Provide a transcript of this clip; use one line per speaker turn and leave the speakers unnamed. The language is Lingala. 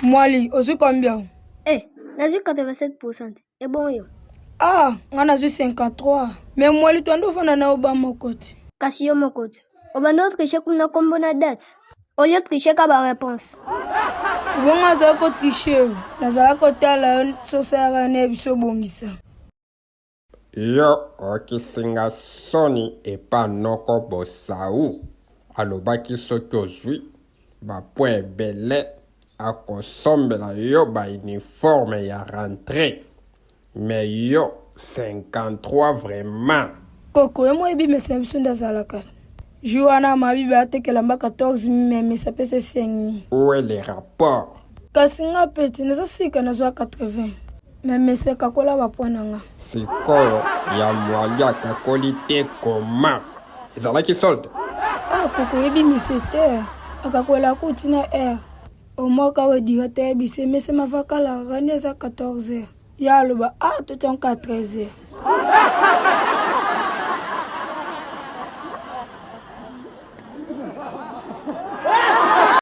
Mwali, aussi combien?
Eh, n'a 87%. Et bon yo.
Ah, on a 53. Mais mwali, tu as fait un Obama côté.
Kasi yo mon côté. Obando tricher kuna kombo na date. Au lieu de tricher ka ba réponse.
Bon, on a tricher. Nazala côté la société ne biso bongisa.
Yo okisinga soni epa noko bosaou alobaki soki ozwi bapoint ebele akosombela yo bauniforme ya rentrée mais yo 53 vraiment.
Koko moi ebi mesa biso ndazalaka juana mabibi atekela mba 14 mais mesa pese 5
où est les rapports?
kasi nga peti naza sika nazwa 80 mais mesa kakola bapoint nanga
sikoyo ya mwali akakoli te koma ezalaki solde.
ah koko ebi mesa te akakola kutina r omoka we direte bise mesa mavakala rane za 14 ya aloba ah totanka 13